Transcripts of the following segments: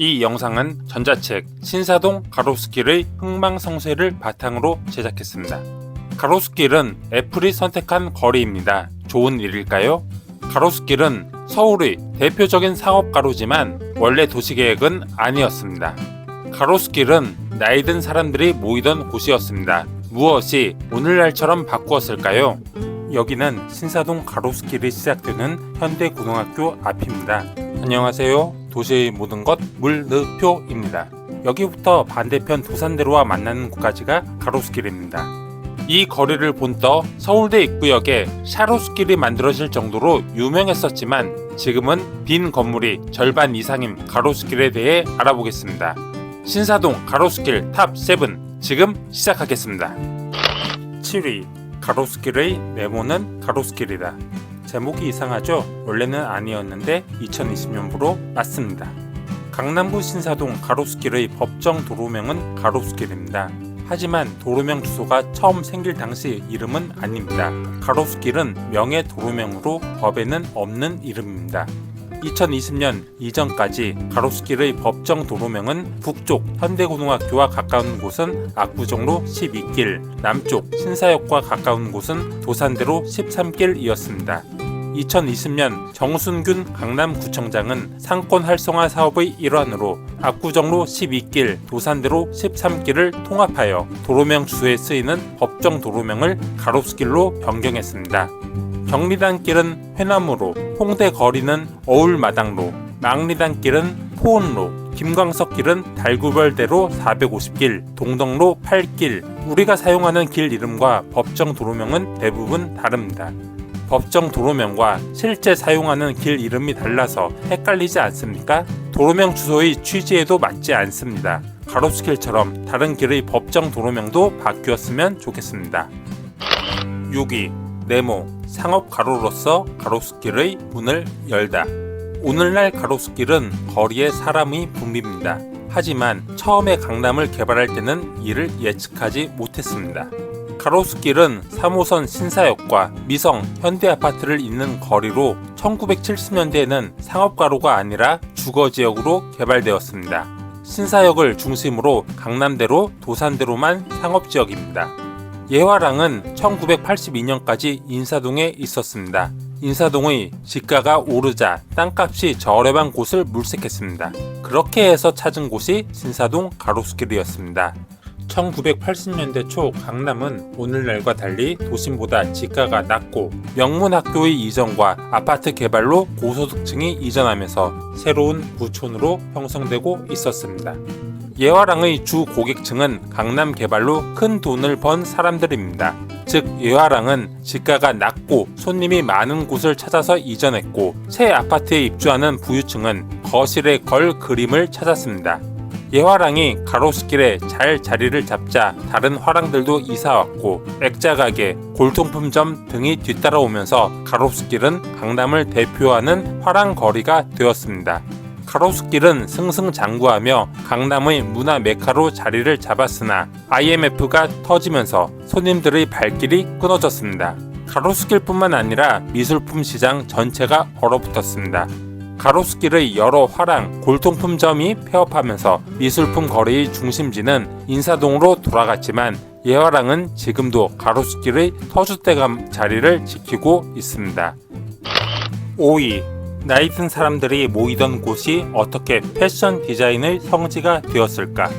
이 영상은 전자책 신사동 가로수길의 흥망성쇠를 바탕으로 제작했습니다. 가로수길은 애플이 선택한 거리입니다. 좋은 일일까요? 가로수길은 서울의 대표적인 상업가로지만 원래 도시계획은 아니었습니다. 가로수길은 나이 든 사람들이 모이던 곳이었습니다. 무엇이 오늘날처럼 바꾸었을까요? 여기는 신사동 가로수길이 시작되는 현대고등학교 앞입니다. 안녕하세요. 도시의 모든 것 물느표입니다. 여기부터 반대편 도산대로와 만나는 곳까지가 가로수길입니다. 이 거리를 본떠 서울대 입구역에 샤로수길이 만들어질 정도로 유명했었지만 지금은 빈 건물이 절반 이상인 가로수길에 대해 알아보겠습니다. 신사동 가로수길 탑7 지금 시작하겠습니다. 7위 가로수길의 네모는 가로수길이다. 제목이 이상하죠? 원래는 아니었는데 2020년부로 맞습니다. 강남구 신사동 가로수길의 법정 도로명은 가로수길입니다. 하지만 도로명 주소가 처음 생길 당시 이름은 아닙니다. 가로수길은 명예 도로명으로 법에는 없는 이름입니다. 2020년 이전까지 가로수길의 법정 도로명은 북쪽 현대고등학교와 가까운 곳은 압구정로 12길, 남쪽 신사역과 가까운 곳은 도산대로 13길이었습니다. 2020년 정순균 강남구청장은 상권 활성화 사업의 일환으로 압구정로 12길, 도산대로 13길을 통합하여 도로명 주소에 쓰이는 법정 도로명을 가로수길로 변경했습니다. 경리단길은 회남로로, 홍대 거리는 어울마당로, 망리단길은 포온로, 김광석길은 달구벌대로 450길, 동덕로 8길. 우리가 사용하는 길 이름과 법정 도로명은 대부분 다릅니다. 법정 도로명과 실제 사용하는 길 이름이 달라서 헷갈리지 않습니까? 도로명 주소의 취지에도 맞지 않습니다. 가로수길처럼 다른 길의 법정 도로명도 바뀌었으면 좋겠습니다. 6위 네모 상업가로로서 가로수길의 문을 열다. 오늘날 가로수길은 거리에 사람이 붐빕니다. 하지만 처음에 강남을 개발할 때는 이를 예측하지 못했습니다. 가로수길은 3호선 신사역과 미성 현대아파트를 잇는 거리로 1970년대에는 상업가로가 아니라 주거지역으로 개발되었습니다. 신사역을 중심으로 강남대로 도산대로만 상업지역입니다. 예화랑은 1982년까지 인사동에 있었습니다. 인사동의 지가가 오르자 땅값이 저렴한 곳을 물색했습니다. 그렇게 해서 찾은 곳이 신사동 가로수길이었습니다. 1980년대 초 강남은 오늘날과 달리 도심보다 지가가 낮고 명문학교의 이전과 아파트 개발로 고소득층이 이전하면서 새로운 부촌으로 형성되고 있었습니다. 예화랑의 주 고객층은 강남 개발로 큰 돈을 번 사람들입니다. 즉 예화랑은 지가가 낮고 손님이 많은 곳을 찾아서 이전했고 새 아파트에 입주하는 부유층은 거실에 걸 그림을 찾았습니다. 예화랑이 가로수길에 잘 자리를 잡자 다른 화랑들도 이사왔고 액자가게, 골동품점 등이 뒤따라오면서 가로수길은 강남을 대표하는 화랑거리가 되었습니다. 가로수길은 승승장구하며 강남의 문화 메카로 자리를 잡았으나 IMF가 터지면서 손님들의 발길이 끊어졌습니다. 가로수길뿐만 아니라 미술품 시장 전체가 얼어붙었습니다. 가로수길의 여러 화랑, 골동품점이 폐업하면서 미술품 거래의 중심지는 인사동으로 돌아갔지만 예화랑은 지금도 가로수길의 터줏대감 자리를 지키고 있습니다. 5위 나이 든 사람들이 모이던 곳이 어떻게 패션 디자인의 성지가 되었을까?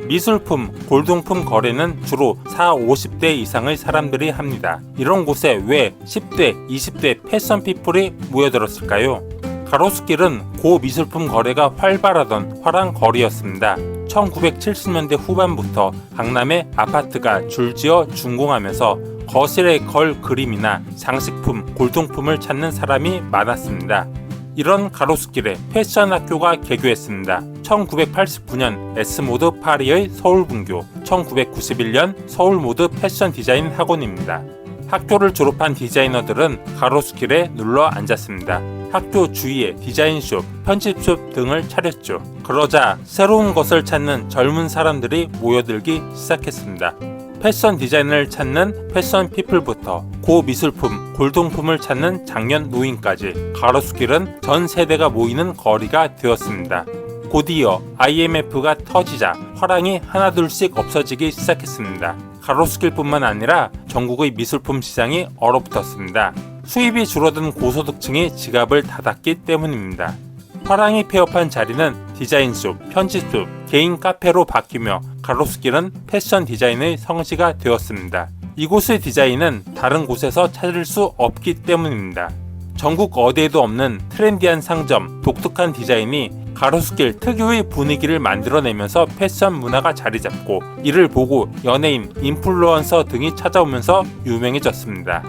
미술품, 골동품 거래는 주로 40, 50대 이상의 사람들이 합니다. 이런 곳에 왜 10대, 20대 패션 피플이 모여들었을까요? 가로수길은 고미술품 거래가 활발하던 화랑 거리였습니다. 1970년대 후반부터 강남의 아파트가 줄지어 준공하면서 거실에 걸 그림이나 장식품, 골동품을 찾는 사람이 많았습니다. 이런 가로수길에 패션 학교가 개교했습니다. 1989년 S모드 파리의 서울분교, 1991년 서울모드 패션 디자인 학원입니다. 학교를 졸업한 디자이너들은 가로수길에 눌러 앉았습니다. 학교 주위에 디자인숍, 편집숍 등을 차렸죠. 그러자 새로운 것을 찾는 젊은 사람들이 모여들기 시작했습니다. 패션 디자인을 찾는 패션 피플부터 고미술품, 골동품을 찾는 장년 노인까지 가로수길은 전 세대가 모이는 거리가 되었습니다. 곧이어 IMF가 터지자 화랑이 하나둘씩 없어지기 시작했습니다. 가로수길뿐만 아니라 전국의 미술품 시장이 얼어붙었습니다. 수입이 줄어든 고소득층이 지갑을 닫았기 때문입니다. 화랑이 폐업한 자리는 디자인숲, 편집숲, 개인 카페로 바뀌며 가로수길은 패션 디자인의 성지가 되었습니다. 이곳의 디자인은 다른 곳에서 찾을 수 없기 때문입니다. 전국 어디에도 없는 트렌디한 상점, 독특한 디자인이 가로수길 특유의 분위기를 만들어내면서 패션 문화가 자리잡고 이를 보고 연예인, 인플루언서 등이 찾아오면서 유명해졌습니다.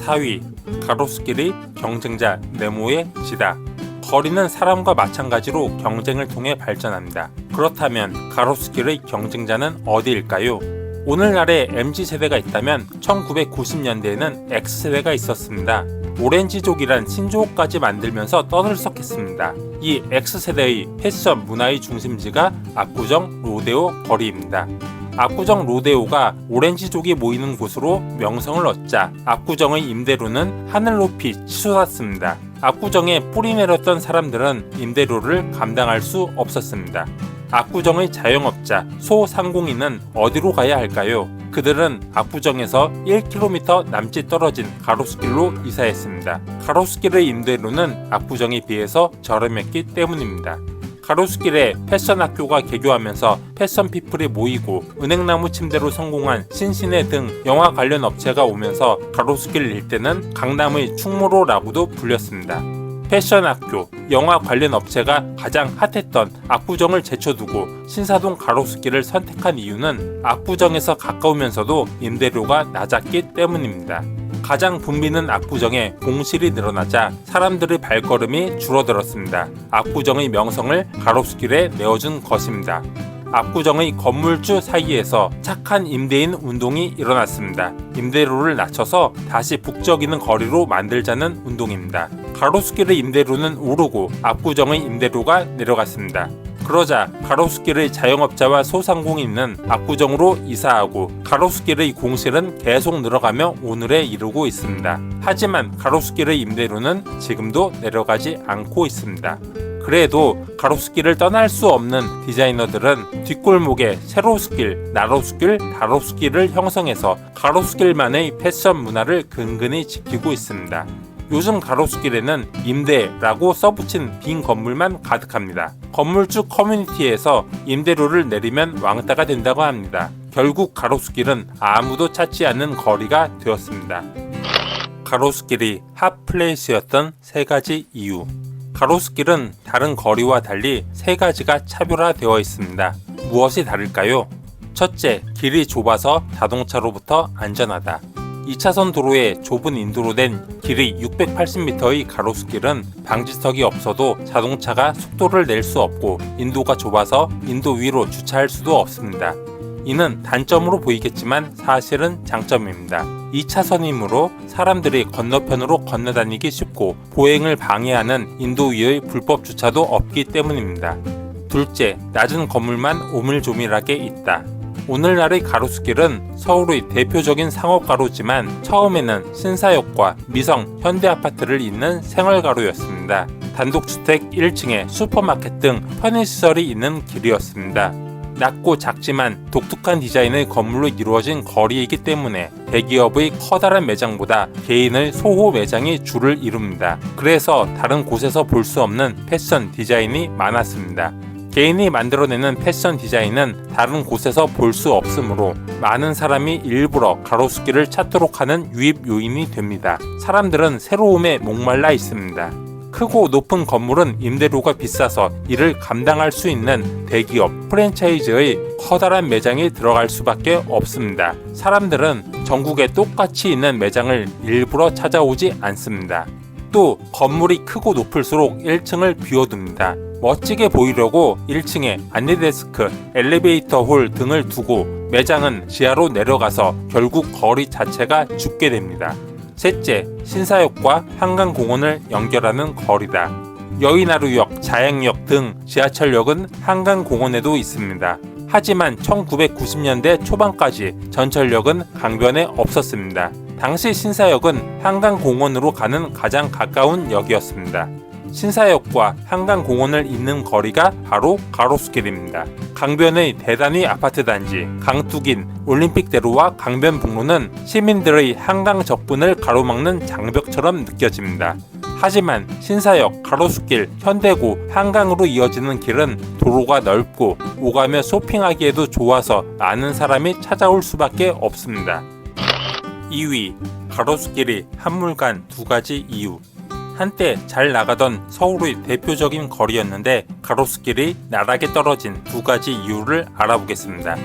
4위, 가로수길의 경쟁자 네모의 지다. 거리는 사람과 마찬가지로 경쟁을 통해 발전합니다. 그렇다면 가로수길의 경쟁자는 어디일까요? 오늘날에 MZ세대가 있다면 1990년대에는 X세대가 있었습니다. 오렌지족이란 신조어까지 만들면서 떠들썩했습니다. 이 X세대의 패션 문화의 중심지가 압구정 로데오 거리입니다. 압구정 로데오가 오렌지족이 모이는 곳으로 명성을 얻자 압구정의 임대료는 하늘 높이 치솟았습니다. 압구정에 뿌리 내렸던 사람들은 임대료를 감당할 수 없었습니다. 압구정의 자영업자, 소상공인은 어디로 가야 할까요? 그들은 압구정에서 1km 남짓 떨어진 가로수길로 이사했습니다. 가로수길의 임대료는 압구정에 비해서 저렴했기 때문입니다. 가로수길에 패션 학교가 개교하면서 패션 피플이 모이고 은행나무 침대로 성공한 신신의 등 영화 관련 업체가 오면서 가로수길 일대는 강남의 충무로라고도 불렸습니다. 패션 학교, 영화 관련 업체가 가장 핫했던 압구정을 제쳐두고 신사동 가로수길을 선택한 이유는 압구정에서 가까우면서도 임대료가 낮았기 때문입니다. 가장 붐비는 압구정에 공실이 늘어나자 사람들의 발걸음이 줄어들었습니다. 압구정의 명성을 가로수길에 내어준 것입니다. 압구정의 건물주 사이에서 착한 임대인 운동이 일어났습니다. 임대료를 낮춰서 다시 북적이는 거리로 만들자는 운동입니다. 가로수길의 임대료는 오르고 압구정의 임대료가 내려갔습니다. 그러자 가로수길의 자영업자와 소상공인은 압구정으로 이사하고 가로수길의 공실은 계속 늘어가며 오늘에 이르고 있습니다. 하지만 가로수길의 임대료는 지금도 내려가지 않고 있습니다. 그래도 가로수길을 떠날 수 없는 디자이너들은 뒷골목에 세로수길, 나로수길, 다로수길을 형성해서 가로수길만의 패션 문화를 근근히 지키고 있습니다. 요즘 가로수길에는 임대라고 써붙인 빈 건물만 가득합니다. 건물주 커뮤니티에서 임대료를 내리면 왕따가 된다고 합니다. 결국 가로수길은 아무도 찾지 않는 거리가 되었습니다. 가로수길이 핫플레이스였던 3가지 이유. 가로수길은 다른 거리와 달리 3가지가 차별화되어 있습니다. 무엇이 다를까요? 첫째, 길이 좁아서 자동차로부터 안전하다. 2차선 도로에 좁은 인도로 된 길이 680m의 가로수길은 방지턱이 없어도 자동차가 속도를 낼 수 없고 인도가 좁아서 인도 위로 주차할 수도 없습니다. 이는 단점으로 보이겠지만 사실은 장점입니다. 2차선이므로 사람들이 건너편으로 건너다니기 쉽고 보행을 방해하는 인도 위의 불법 주차도 없기 때문입니다. 둘째, 낮은 건물만 오밀조밀하게 있다. 오늘날의 가로수길은 서울의 대표적인 상업가로지만 처음에는 신사역과 미성, 현대아파트를 잇는 생활가로였습니다. 단독주택 1층에 슈퍼마켓 등 편의시설이 있는 길이었습니다. 낮고 작지만 독특한 디자인의 건물로 이루어진 거리이기 때문에 대기업의 커다란 매장보다 개인의 소호 매장이 줄을 이룹니다. 그래서 다른 곳에서 볼 수 없는 패션 디자인이 많았습니다. 개인이 만들어내는 패션 디자인은 다른 곳에서 볼 수 없으므로 많은 사람이 일부러 가로수길을 찾도록 하는 유입 요인이 됩니다. 사람들은 새로움에 목말라 있습니다. 크고 높은 건물은 임대료가 비싸서 이를 감당할 수 있는 대기업, 프랜차이즈의 커다란 매장이 들어갈 수밖에 없습니다. 사람들은 전국에 똑같이 있는 매장을 일부러 찾아오지 않습니다. 또 건물이 크고 높을수록 1층을 비워둡니다. 멋지게 보이려고 1층에 안내데스크, 엘리베이터 홀 등을 두고 매장은 지하로 내려가서 결국 거리 자체가 죽게 됩니다. 셋째, 신사역과 한강공원을 연결하는 거리다. 여의나루역, 자양역 등 지하철역은 한강공원에도 있습니다. 하지만 1990년대 초반까지 전철역은 강변에 없었습니다. 당시 신사역은 한강공원으로 가는 가장 가까운 역이었습니다. 신사역과 한강공원을 잇는 거리가 바로 가로수길입니다. 강변의 대단위 아파트 단지, 강둑인 올림픽대로와 강변북로는 시민들의 한강 적분을 가로막는 장벽처럼 느껴집니다. 하지만 신사역, 가로수길, 현대고, 한강으로 이어지는 길은 도로가 넓고 오가며 쇼핑하기에도 좋아서 많은 사람이 찾아올 수밖에 없습니다. 2위, 가로수길이 한물간 두 가지 이유. 한때 잘 나가던 서울의 대표적인 거리였는데 가로수길이 나락에 떨어진 두 가지 이유를 알아보겠습니다.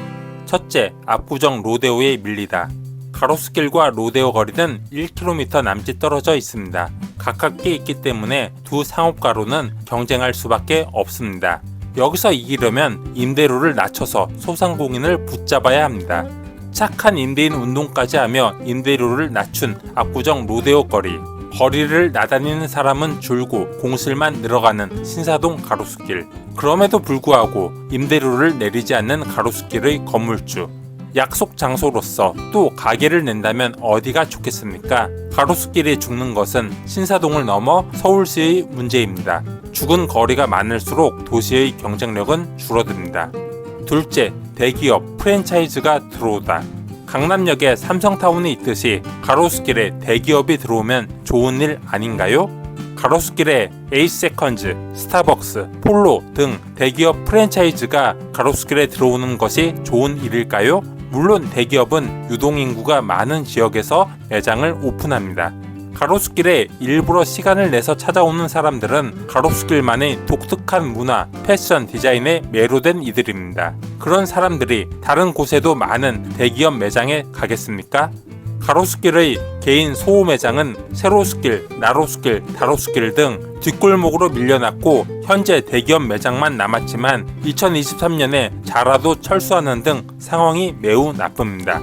첫째, 압구정 로데오에 밀리다. 가로수길과 로데오 거리는 1km 남짓 떨어져 있습니다. 가깝게 있기 때문에 두 상업가로는 경쟁할 수밖에 없습니다. 여기서 이기려면 임대료를 낮춰서 소상공인을 붙잡아야 합니다. 착한 임대인 운동까지 하며 임대료를 낮춘 압구정 로데오 거리. 거리를 나다니는 사람은 줄고 공실만 늘어가는 신사동 가로수길. 그럼에도 불구하고 임대료를 내리지 않는 가로수길의 건물주. 약속 장소로서 또 가게를 낸다면 어디가 좋겠습니까? 가로수길이 죽는 것은 신사동을 넘어 서울시의 문제입니다. 죽은 거리가 많을수록 도시의 경쟁력은 줄어듭니다. 둘째, 대기업 프랜차이즈가 들어오다. 강남역에 삼성타운이 있듯이 가로수길에 대기업이 들어오면 좋은 일 아닌가요? 가로수길에 에이세컨즈, 스타벅스, 폴로 등 대기업 프랜차이즈가 가로수길에 들어오는 것이 좋은 일일까요? 물론 대기업은 유동인구가 많은 지역에서 매장을 오픈합니다. 가로수길에 일부러 시간을 내서 찾아오는 사람들은 가로수길만의 독특한 문화, 패션, 디자인에 매료된 이들입니다. 그런 사람들이 다른 곳에도 많은 대기업 매장에 가겠습니까? 가로수길의 개인 소호 매장은 세로수길, 나로수길, 다로수길 등 뒷골목으로 밀려났고 현재 대기업 매장만 남았지만 2023년에 자라도 철수하는 등 상황이 매우 나쁩니다.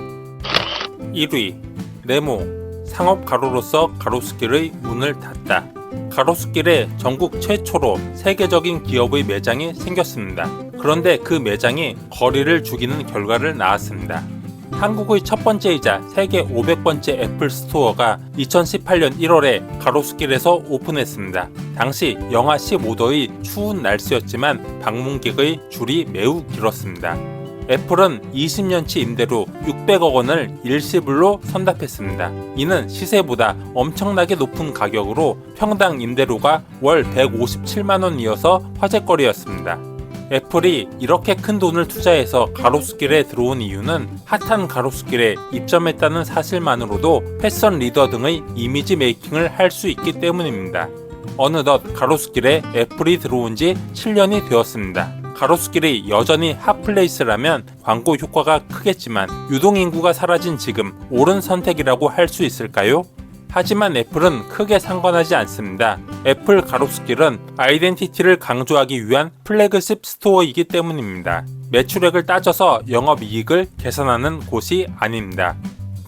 1위, 네모. 상업가로로서 가로수길의 문을 닫다. 가로수길에 전국 최초로 세계적인 기업의 매장이 생겼습니다. 그런데 그 매장이 거리를 죽이는 결과를 낳았습니다. 한국의 첫 번째이자 세계 500번째 애플 스토어가 2018년 1월에 가로수길에서 오픈했습니다. 당시 영하 15도의 추운 날씨였지만 방문객의 줄이 매우 길었습니다. 애플은 20년치 임대료 600억 원을 일시불로 선답했습니다. 이는 시세보다 엄청나게 높은 가격으로 평당 임대료가 월 157만 원이어서 화제거리였습니다. 애플이 이렇게 큰 돈을 투자해서 가로수길에 들어온 이유는 핫한 가로수길에 입점했다는 사실만으로도 패션 리더 등의 이미지 메이킹을 할 수 있기 때문입니다. 어느덧 가로수길에 애플이 들어온 지 7년이 되었습니다. 가로수길이 여전히 핫플레이스라면 광고 효과가 크겠지만 유동인구가 사라진 지금 옳은 선택이라고 할 수 있을까요? 하지만 애플은 크게 상관하지 않습니다. 애플 가로수길은 아이덴티티를 강조하기 위한 플래그십 스토어이기 때문입니다. 매출액을 따져서 영업이익을 계산하는 곳이 아닙니다.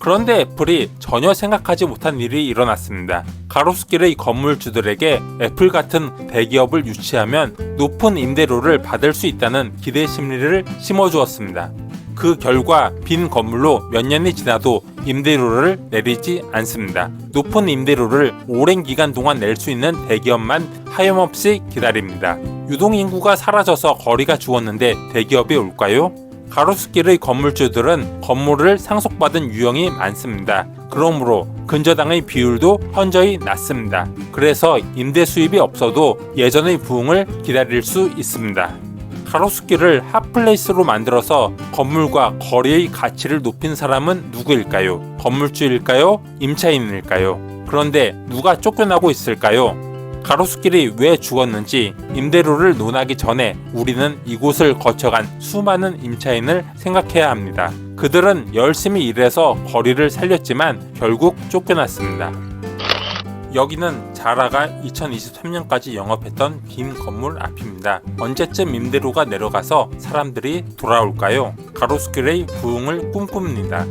그런데 애플이 전혀 생각하지 못한 일이 일어났습니다. 가로수길의 건물주들에게 애플 같은 대기업을 유치하면 높은 임대료를 받을 수 있다는 기대 심리를 심어주었습니다. 그 결과 빈 건물로 몇 년이 지나도 임대료를 내리지 않습니다. 높은 임대료를 오랜 기간 동안 낼 수 있는 대기업만 하염없이 기다립니다. 유동인구가 사라져서 거리가 죽었는데 대기업이 올까요? 가로수길의 건물주들은 건물을 상속받은 유형이 많습니다. 그러므로 근저당의 비율도 현저히 낮습니다. 그래서 임대 수입이 없어도 예전의 부흥을 기다릴 수 있습니다. 가로수길을 핫플레이스로 만들어서 건물과 거리의 가치를 높인 사람은 누구일까요? 건물주일까요? 임차인일까요? 그런데 누가 쫓겨나고 있을까요? 가로수길이 왜 죽었는지 임대료를 논하기 전에 우리는 이곳을 거쳐간 수많은 임차인을 생각해야 합니다. 그들은 열심히 일해서 거리를 살렸지만 결국 쫓겨났습니다. 여기는 자라가 2023년까지 영업했던 빈 건물 앞입니다. 언제쯤 임대료가 내려가서 사람들이 돌아올까요? 가로수길의 부흥을 꿈꿉니다.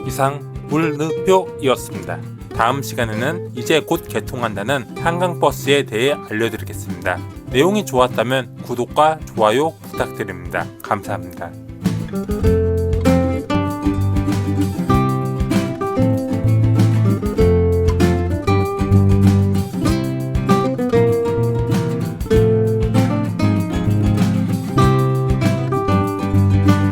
이상 물느표이었습니다. 다음 시간에는 이제 곧 개통한다는 한강버스에 대해 알려드리겠습니다. 내용이 좋았다면 구독과 좋아요 부탁드립니다. 감사합니다.